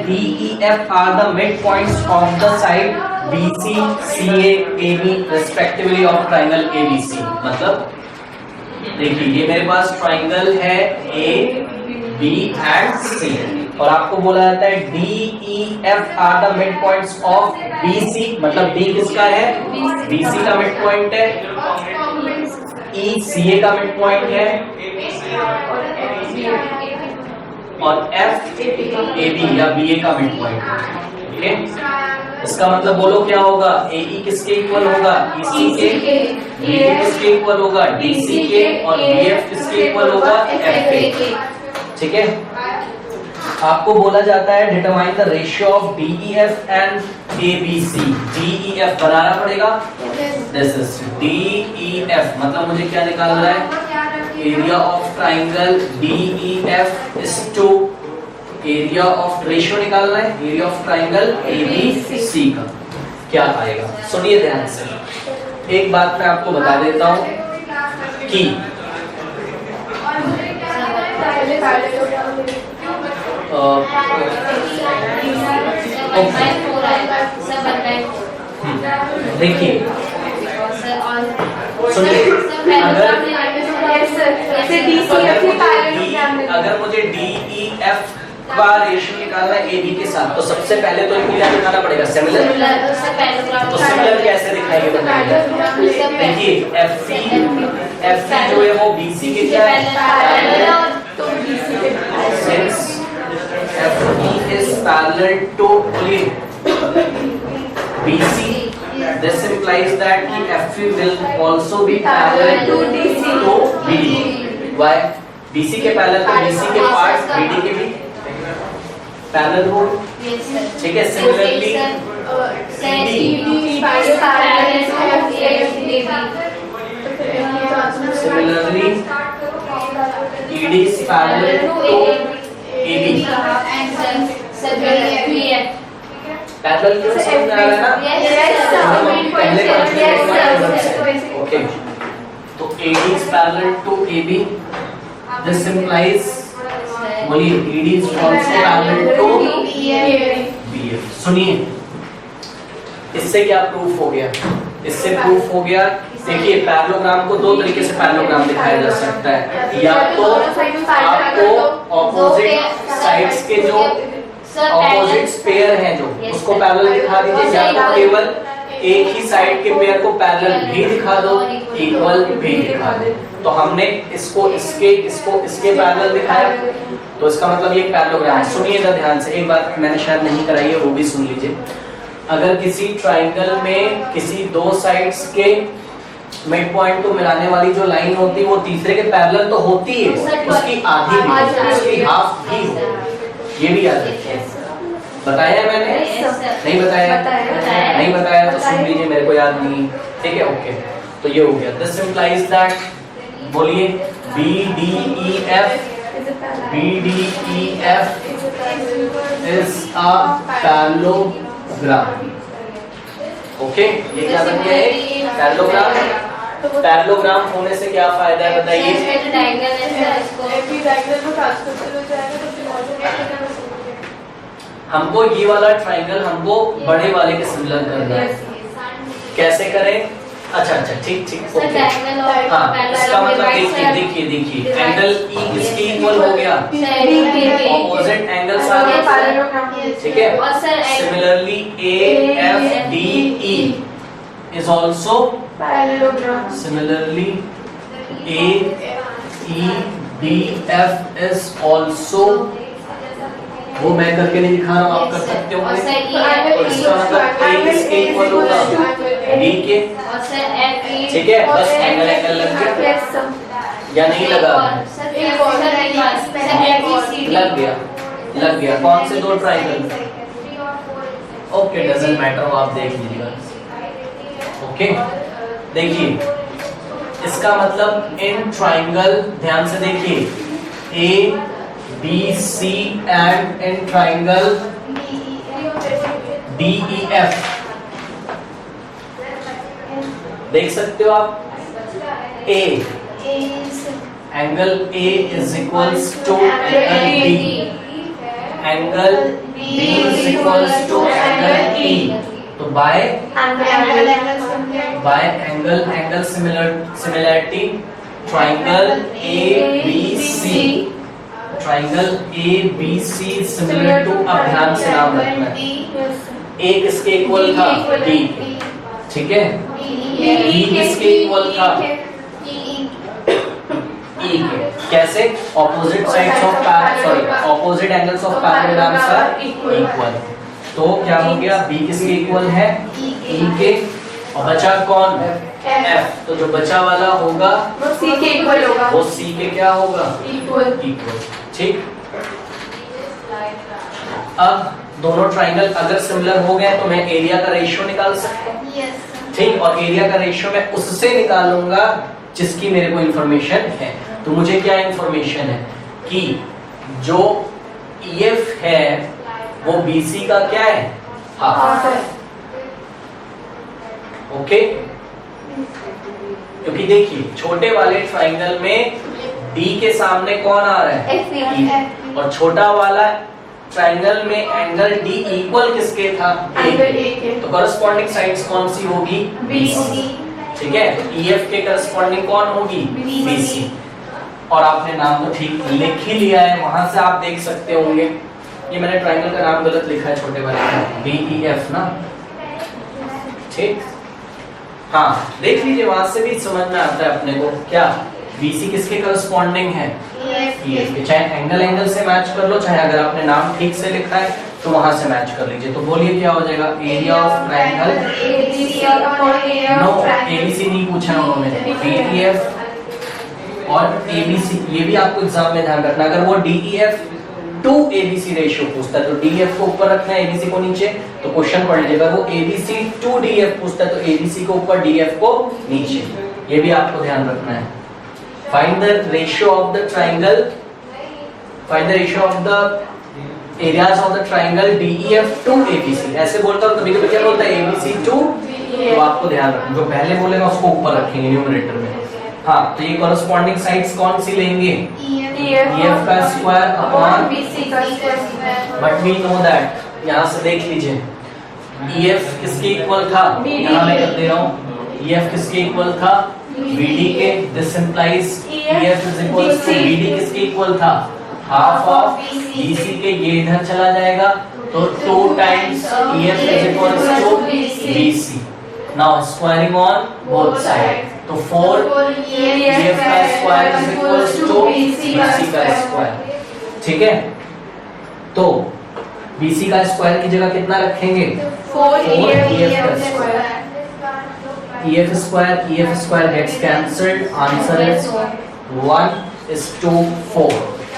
D, E, F are the midpoints of the side BC, CA, AB respectively of triangle ABC। मतलब देखिए ये मेरे पास triangle है A, B and C और आपको बोला जाता है D, E, F are the midpoints of BC, मतलब D किसका है? BC का मिड पॉइंट है, E CA का मिड पॉइंट है और F AB या BA का मिड पॉइंट है। ठीक है, इसका मतलब बोलो क्या होगा? AE किसके इक्वल होगा? EC के, BD किसके इक्वल होगा? DC के और BF किसके इक्वल होगा? F के। ठीक है, आपको बोला जाता है determine the ratio of DEF and ABC। DEF बनाना पड़ेगा, दिस इज DEF मतलब मुझे क्या निकालना है? Area of triangle DEF is to area of ratio निकालना है एरिया ऑफ ट्राइंगल ABC का। क्या आएगा? सुनिए ध्यान से, एक बात मैं आपको बता देता हूं कि देखिए अगर मुझे DEF का रेशियो निकालना है AB के साथ तो सबसे पहले तो इनको क्या दिखाना पड़ेगा? सिमिलर। तो सिमिलर कैसे दिखाएंगे बताइए? देखिए FE जो है वो BC के क्या है? Since FE is parallel to BC, this implies that FE will also be parallel to BD। Why? BC के पैरेलल तो BC के पार्ट BD के भी पैरेलल हो। ठीक है, similarly ED is parallel to AB। Parallel क्यों समझ में आ रहा है ना? पहले ओके, तो AD is parallel to AB, this implies बोलिए ED is also parallel to BF। सुनिए इससे क्या प्रूफ हो गया? इससे प्रूफ हो गया, देखिए पैरेललोग्राम को दो तरीके से पैरेललोग्राम दिखाया जा सकता है, या तो आपको ऑपोजिट साइड्स के जो ऑपोजिट पेयर हैं जो उसको पैरेलल दिखा दीजिए, या तो केवल एक ही साइड के पेयर को पैरेलल भी दिखा दो, इक्वल भी दिखा दो। तो हमने इसको इसके पैरेलल दिखाया, तो इसका मतलब ये पैरेललोग्राम है। सुनिएगा ध्यान से, एक बात मैंने शायद नहीं कराई है वो भी सुन लीजिए। अगर किसी ट्राइंगल में किसी दो साइड्स के मिड पॉइंट को मिलाने वाली जो लाइन होती है वो तीसरे के पैरेलल तो होती है, उसकी आधी भी, उसकी हाफ भी हो, ये भी याद रखिए। बताया मैंने? नहीं बताया? नहीं बताया तो सुन लीजिए, मेरे को याद नहीं। ठीक है, ओके, तो ये हो गया। दिस इंप्लाइज दैट, बोलिए BDEF is a parallelogram. Okay, ये क्या बन गया है? पैरेललोग्राम। पैरेललोग्राम होने से क्या फायदा है बताइए? हमको ये वाला ट्राइंगल हमको बड़े वाले के सिमिलर करना है। कैसे करें? अच्छा ठीक ओके। हाँ, इसका मतलब देखिए एंगल E किसके इक्वल हो गया? ऑपोजिट एंगल्स आ गए। ठीक है, similarly AFDE is also parallelogram। Similarly AEDF is also, वो मैं करके नहीं दिखा रहा हूँ, आप कर सकते हो। और इसका मतलब A किसके इक्वल होगा? D के। ठीक है, बस एंगल लग गया या नहीं लगा? लग गया। कौन से दो ट्राइंगल? ओके, डजंट मैटर, आप देख लीजिएगा। ओके, देखिए इसका मतलब इन ट्राइंगल, ध्यान से देखिए, ABC and in triangle DEF, देख सकते हो आप, A angle A is equals to angle B angle B is equals to angle E, तो by angle similarity triangle ABC, triangle ABC similar to, अब ध्यान से नाम रखना है, A किसके इक्वल था? D, ठीक है। B किसके इक्वल था? E के। कैसे? Opposite sides of opposite angles of parallelograms are equal, तो क्या हो गया? B किसके इक्वल है? E के, और बचा कौन? F, तो जो बचा वाला होगा वो C के इक्वल होगा, वो C के क्या होगा? इक्वल। ठीक। अब दोनों ट्राइंगल अगर सिमिलर हो गए तो मैं एरिया का रेशियो निकाल सकता हूँ, ठीक। और एरिया का रेशियो मैं उससे निकालूंगा जिसकी मेरे को इंफॉर्मेशन है। तो मुझे क्या इंफॉर्मेशन है कि जो EF है वो BC का क्या है? हाफ। ओके, क्योंकि देखिए छोटे वाले ट्राइंगल में D के सामने कौन आ रहा है? E, और छोटा वाला ट्राइंगल में एंगल D इक्वल किसके था? A के, तो करस्पॉन्डिंग साइड्स कौन सी होगी? BC, ठीक है। EF के करस्पॉन्डिंग कौन होगी? BC, और आपने नाम तो ठीक लिख ही लिया है, वहां से आप देख सकते होंगे। ये मैंने ट्राइंगल का नाम गलत लिखा है छोटे वाले का, BEF ना, ठीक। हाँ देख लीजिए, वहां से भी समझ में आता है अपने को। क्या BC किसके करस्पॉन्डिंग है? EF के। चाहे एंगल से मैच कर लो, चाहे अगर आपने नाम ठीक से लिखा है तो वहां से मैच कर लीजिए। तो बोलिए क्या हो जाएगा? Area of triangle, no ABC नहीं पूछा उन्होंने, DEF और ABC, ये भी आपको एग्जाम में ध्यान रखना। अगर वो DEF टू ABC रेशियो पूछता है तो DEF को ऊपर रखना है, ABC को नीचे, तो क्वेश्चन पढ़ लीजिएगा। वो ABC टू DF पूछता है तो ABC को ऊपर, DF को नीचे, ये भी आपको ध्यान रखना है। Find the ratio of the triangle, find the ratio of the areas of the triangle DEF to ABC। ऐसे बोलता हूं, कभी-कभी क्या बोलता है? ABC टू, तो आपको ध्यान रखना, जो पहले बोलेगा उसको ऊपर रखेंगे न्यूमरेटर में। हाँ, तो ये कॉरेस्पॉन्डिंग साइड्स कौन सी लेंगे? EF का स्क्वायर अपॉन BC का square. But we know that, यहाँ से देख लीजिए EF किसके इक्वल था? यहाँ मैं कर दे रहा हूँ, EF किसके इक्वल था? BD के। This implies EF is equal to BD किसके इक्वल था? हाफ ऑफ BC के, ये इधर चला जाएगा तो 2 times EF is equal to BC। Now squaring on both side, तो 4 EF का square is equal to BC का स्क्वायर, ठीक है। तो BC का स्क्वायर की जगह कितना रखेंगे? 4 EF का square. EF square gets cancelled, answer is 1:4।